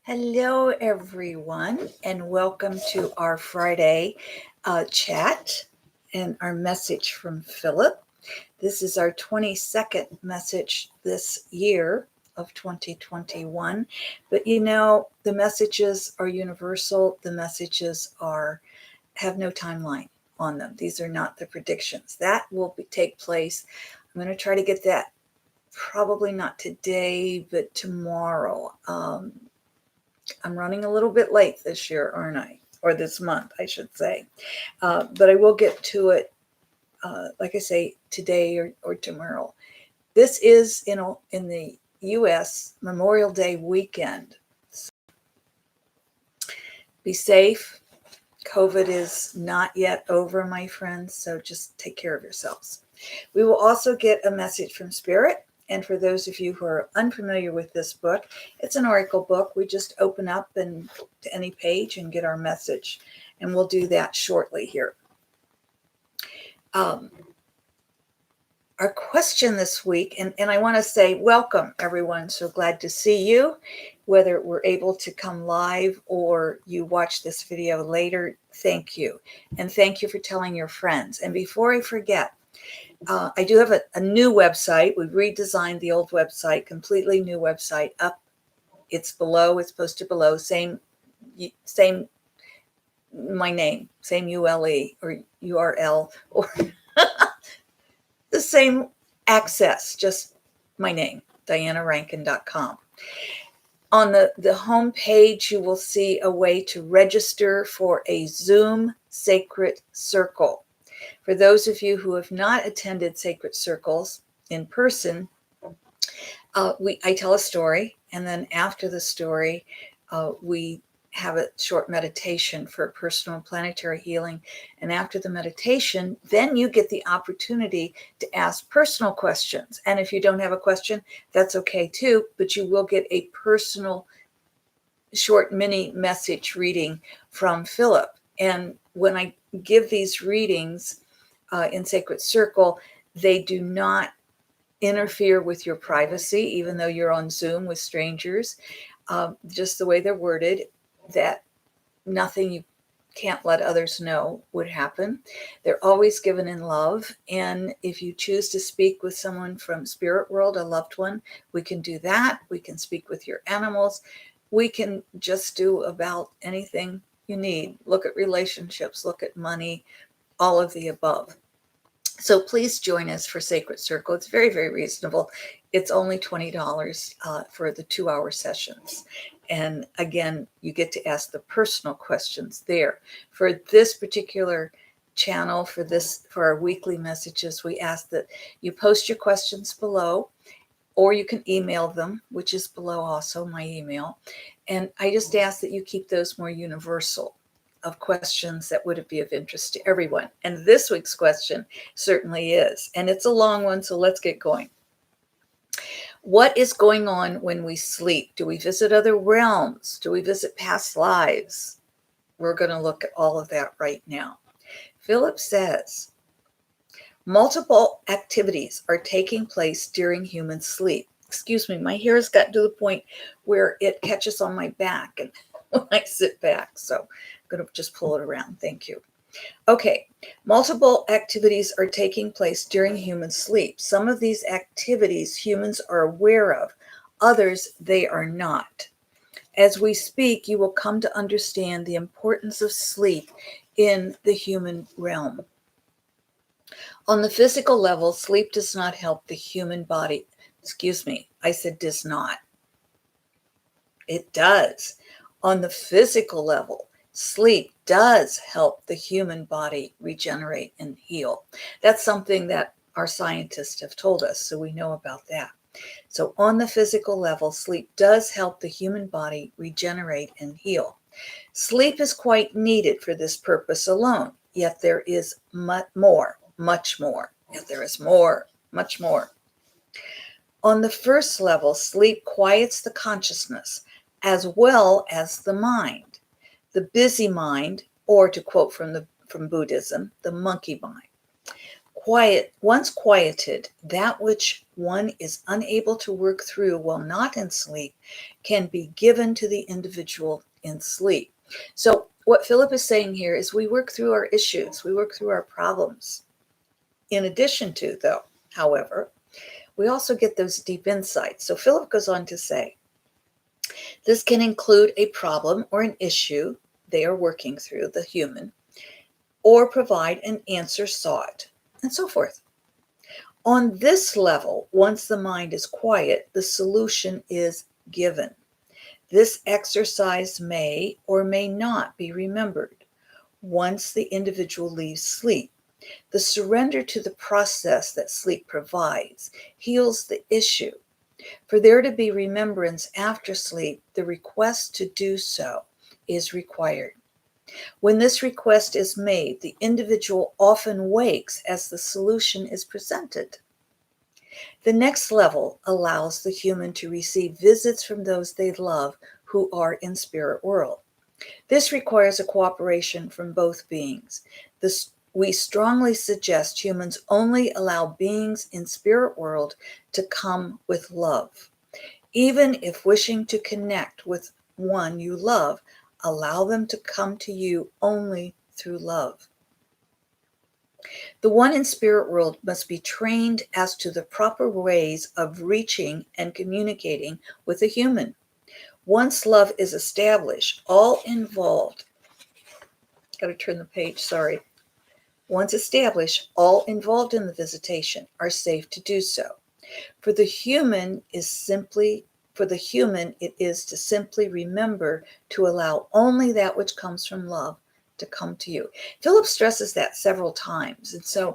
Hello, everyone, and welcome to our Friday chat and our message from Phillip. This is our 22nd message this year of 2021. But the messages are universal. The messages have no timeline on them. These are not the predictions. That will take place. I'm going to try to get that probably not today, but tomorrow. I'm running a little bit late this year, aren't I? Or this month, I should say. But I will get to it, like I say, today or tomorrow. This is, in the U.S. Memorial Day weekend. So be safe. COVID is not yet over, my friends, so just take care of yourselves. We will also get a message from Spirit. And for those of you who are unfamiliar with this book, it's an oracle book. We just open up to any page and get our message. And we'll do that shortly here. Our question this week, and I want to say welcome, everyone. So glad to see you, whether we're able to come live or you watch this video later. Thank you. And thank you for telling your friends. And before I forget, I do have a new website. We've redesigned the old website, completely new website up. It's below, it's posted below, same my name, same ULE or URL or the same access, just my name, DianaRankin.com. On the home page, you will see a way to register for a Zoom Sacred Circle. For those of you who have not attended Sacred Circles in person, I tell a story, and then after the story, we have a short meditation for personal and planetary healing. And after the meditation, then you get the opportunity to ask personal questions. And if you don't have a question, that's okay too, but you will get a personal short mini message reading from Phillip. And when I give these readings, in Sacred Circle, they do not interfere with your privacy, even though you're on Zoom with strangers. Just the way they're worded, that nothing you can't let others know would happen. They're always given in love. And if you choose to speak with someone from spirit world, a loved one, we can do that. We can speak with your animals. We can just do about anything you need. Look at relationships, look at money, all of the above. So please join us for Sacred Circle. It's very, very reasonable. It's only $20 for the 2-hour sessions. And again, you get to ask the personal questions there. For this particular channel, for our weekly messages, we ask that you post your questions below, or you can email them, which is below also, my email. And I just ask that you keep those more universal, of questions that would be of interest to everyone. And this week's question certainly is. And it's a long one, so let's get going. What is going on when we sleep? Do we visit other realms? Do we visit past lives? We're going to look at all of that right now. Phillip says, multiple activities are taking place during human sleep. Excuse me, my hair has gotten to the point where it catches on my back and when I sit back. So I'm going to just pull it around. Thank you. Okay, multiple activities are taking place during human sleep. Some of these activities humans are aware of, others they are not. As we speak, you will come to understand the importance of sleep in the human realm. On the physical level, sleep does not help the human body. Excuse me, I said does not. It does. On the physical level, sleep does help the human body regenerate and heal. That's something that our scientists have told us, so we know about that. So on the physical level, sleep does help the human body regenerate and heal. Sleep is quite needed for this purpose alone, yet there is much more. Yet there is more, much more. On the first level, sleep quiets the consciousness as well as the mind. The busy mind, or to quote from Buddhism, the monkey mind. Once quieted, that which one is unable to work through while not in sleep can be given to the individual in sleep. So what Philip is saying here is we work through our issues, we work through our problems. In addition to, though, however, we also get those deep insights. So Philip goes on to say, this can include a problem or an issue they are working through, the human, or provide an answer sought, and so forth. On this level, once the mind is quiet, the solution is given. This exercise may or may not be remembered once the individual leaves sleep. The surrender to the process that sleep provides heals the issue. For there to be remembrance after sleep, the request to do so is required. When this request is made, the individual often wakes as the solution is presented. The next level allows the human to receive visits from those they love who are in spirit world. This requires a cooperation from both beings. We strongly suggest humans only allow beings in spirit world to come with love. Even if wishing to connect with one you love, allow them to come to you only through love. The one in spirit world must be trained as to the proper ways of reaching and communicating with a human. Once love is established, all involved, got to turn the page, sorry. Once established, all involved in the visitation are safe to do so. For the human, it is to simply remember to allow only that which comes from love to come to you. Philip stresses that several times. And so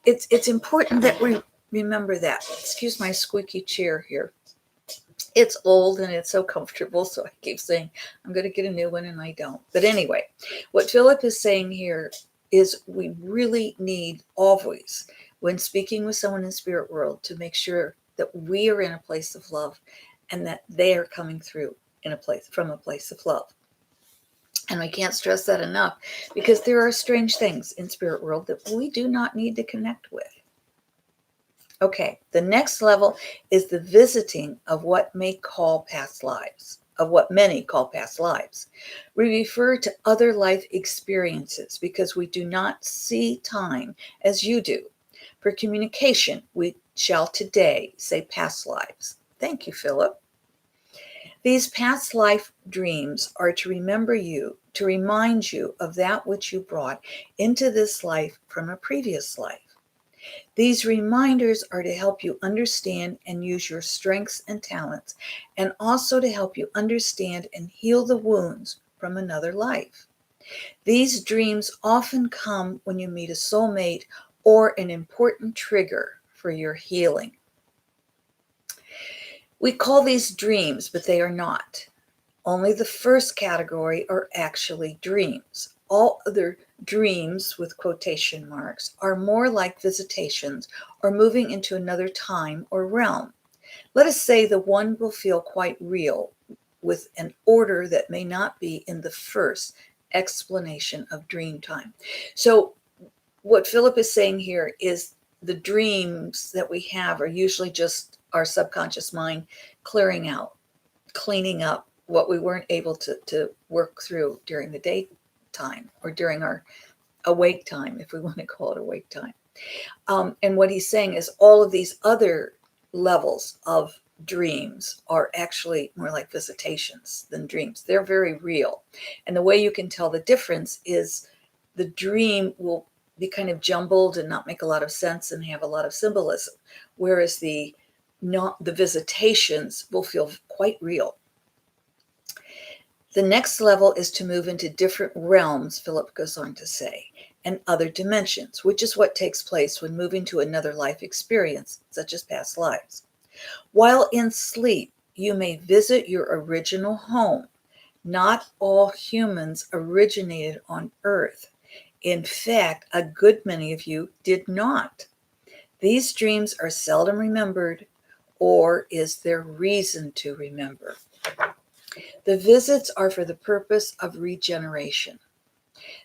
it's important that we remember that. Excuse my squeaky chair here. It's old and it's so comfortable, so I keep saying I'm going to get a new one and I don't. But anyway, what Philip is saying here is we really need always, when speaking with someone in spirit world, to make sure that we are in a place of love and that they are coming through from a place of love. And I can't stress that enough, because there are strange things in spirit world that we do not need to connect with. Okay, the next level is the visiting of what many call past lives. We refer to other life experiences because we do not see time as you do. For communication, we shall today say past lives. Thank you, Philip. These past life dreams are to remind you of that which you brought into this life from a previous life. These reminders are to help you understand and use your strengths and talents, and also to help you understand and heal the wounds from another life. These dreams often come when you meet a soulmate or an important trigger for your healing. We call these dreams, but they are not. Only the first category are actually dreams. All other dreams, with quotation marks, are more like visitations or moving into another time or realm. Let us say the one will feel quite real, with an order that may not be in the first explanation of dream time. So what Philip is saying here is the dreams that we have are usually just our subconscious mind clearing out, cleaning up what we weren't able to work through during the daytime or during our awake time, if we want to call it awake time. And what he's saying is all of these other levels of dreams are actually more like visitations than dreams. They're very real. And the way you can tell the difference is the dream will be kind of jumbled and not make a lot of sense and have a lot of symbolism, whereas the visitations will feel quite real. The next level is to move into different realms, Philip goes on to say, and other dimensions, which is what takes place when moving to another life experience, such as past lives. While in sleep, you may visit your original home. Not all humans originated on Earth. In fact, a good many of you did not. These dreams are seldom remembered, or is there reason to remember? The visits are for the purpose of regeneration.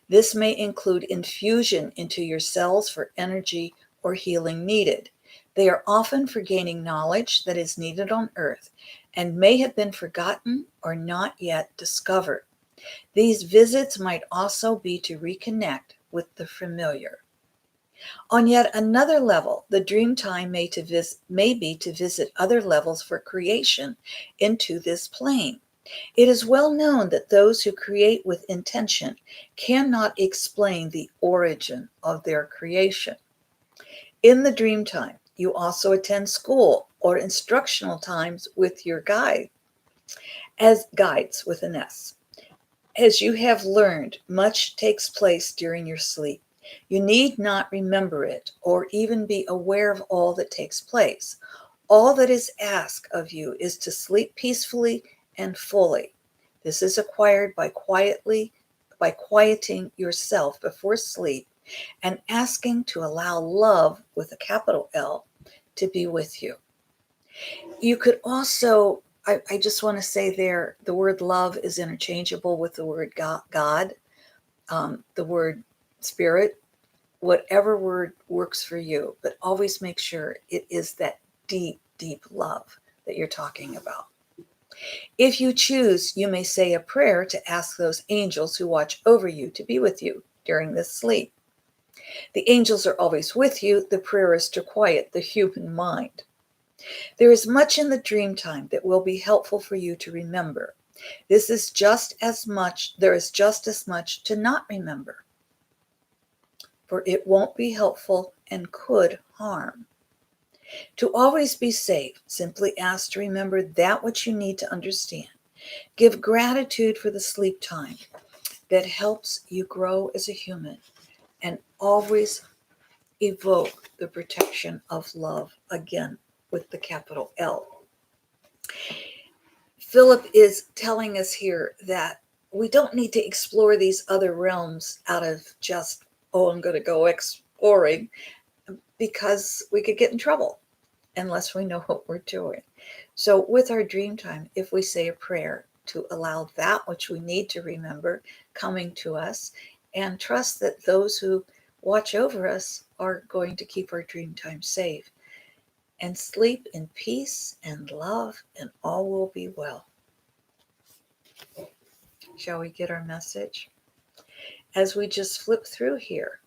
This may include infusion into your cells for energy or healing needed. They are often for gaining knowledge that is needed on Earth and may have been forgotten or not yet discovered. These visits might also be to reconnect with the familiar. On yet another level, the dream time may be to visit other levels for creation into this plane. It is well known that those who create with intention cannot explain the origin of their creation. In the dream time, you also attend school or instructional times with your guide, as guides with an S. As you have learned, much takes place during your sleep. You need not remember it or even be aware of all that takes place. All that is asked of you is to sleep peacefully and fully. This is acquired by quieting yourself before sleep and asking to allow love with a capital L to be with you. You could also, I just want to say there, the word love is interchangeable with the word God, the word spirit, whatever word works for you, but always make sure it is that deep, deep love that you're talking about. If you choose, you may say a prayer to ask those angels who watch over you to be with you during this sleep. The angels are always with you. The prayer is to quiet the human mind. There is much in the dream time that will be helpful for you to remember. There is just as much to not remember, for it won't be helpful and could harm. To always be safe, simply ask to remember that which you need to understand. Give gratitude for the sleep time that helps you grow as a human, and always evoke the protection of love, again with the capital L. Phillip is telling us here that we don't need to explore these other realms out of just, oh, I'm going to go exploring, because we could get in trouble unless we know what we're doing. So with our dream time, if we say a prayer to allow that which we need to remember coming to us, and trust that those who watch over us are going to keep our dream time safe, and sleep in peace and love, and all will be well. Shall we get our message? As we just flip through here,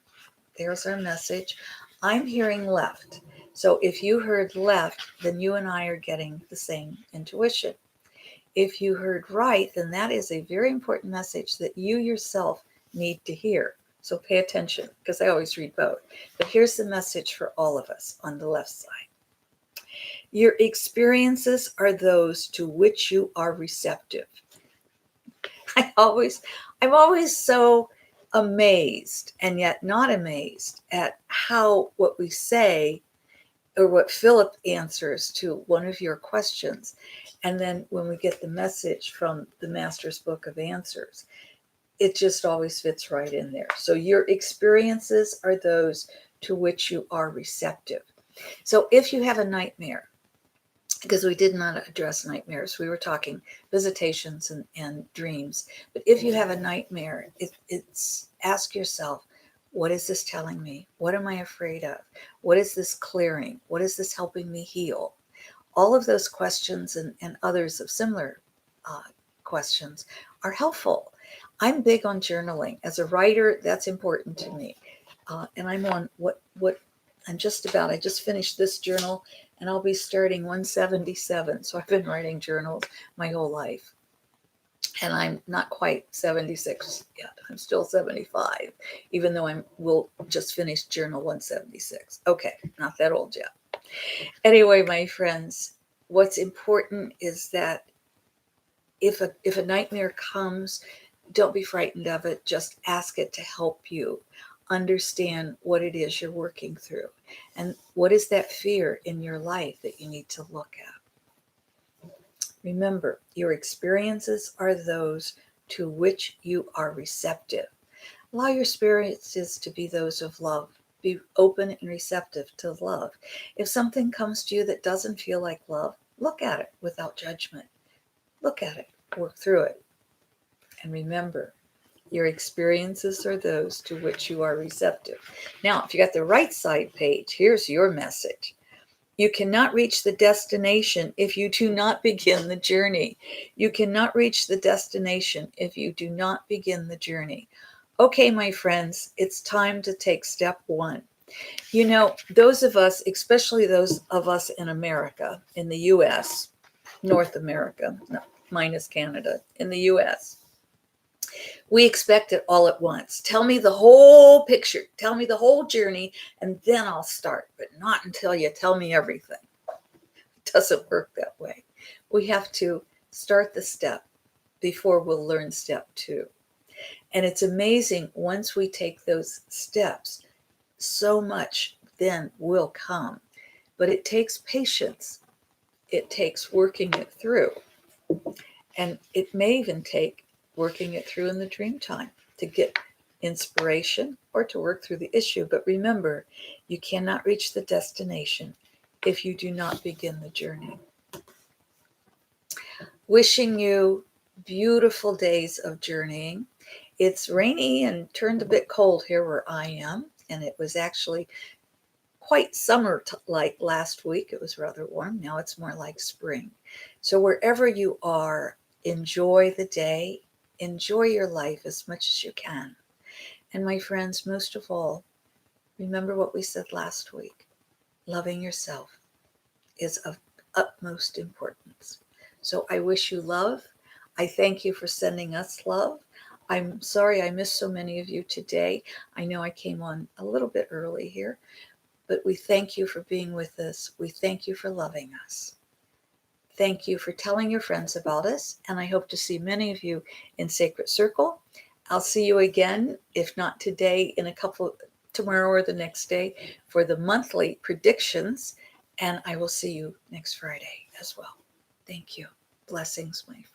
there's our message. I'm hearing left. So if you heard left, then you and I are getting the same intuition. If you heard right, then that is a very important message that you yourself need to hear. So pay attention, because I always read both. But here's the message for all of us on the left side. Your experiences are those to which you are receptive. I'm always so amazed and yet not amazed at how what we say, or what Phillip answers to one of your questions, and then when we get the message from the Master's Book of Answers, it just always fits right in there. So your experiences are those to which you are receptive. So if you have a nightmare, because we did not address nightmares, we were talking visitations and dreams. But if you have a nightmare, it's ask yourself, what is this telling me? What am I afraid of? What is this clearing? What is this helping me heal? All of those questions and others of similar questions are helpful. I'm big on journaling. As a writer, that's important to me. And I'm on what I just finished this journal, and I'll be starting 177. So I've been writing journals my whole life. And I'm not quite 76 yet. I'm still 75, even though we'll just finish journal 176. Okay, not that old yet. Anyway, my friends, what's important is that if a nightmare comes, don't be frightened of it. Just ask it to help you understand what it is you're working through, and what is that fear in your life that you need to look at. Remember, your experiences are those to which you are receptive. Allow your experiences to be those of love. Be open and receptive to love. If something comes to you that doesn't feel like love, look at it without judgment. Look at it, work through it. And remember, Your experiences are those to which you are receptive. Now, if you got the right side page, here's your message. You cannot reach the destination if you do not begin the journey. You cannot reach the destination if you do not begin the journey. Okay, my friends, it's time to take step one. You know, those of us, especially those of us in America, in the US, North America, no, minus Canada, in the US, we expect it all at once. Tell me the whole picture, tell me the whole journey, and then I'll start, but not until you tell me everything. It doesn't work that way. We have to start the step before we'll learn step two. And it's amazing once we take those steps, so much then will come. But it takes patience. It takes working it through. And it may even take working it through in the dream time to get inspiration or to work through the issue. But remember, you cannot reach the destination if you do not begin the journey. Wishing you beautiful days of journeying. It's rainy and turned a bit cold here where I am, and it was actually quite summer like last week. It was rather warm. Now it's more like spring. So wherever you are, enjoy the day, enjoy your life as much as you can. And my friends, most of all, remember what we said last week. Loving yourself is of utmost importance. So I wish you love. I thank you for sending us love. I'm sorry I missed so many of you today. I know I came on a little bit early here, but we thank you for being with us. We thank you for loving us. Thank you for telling your friends about us, and I hope to see many of you in Sacred Circle. I'll see you again, if not today, in a couple, tomorrow or the next day, for the monthly predictions, and I will see you next Friday as well. Thank you. Blessings, my friends.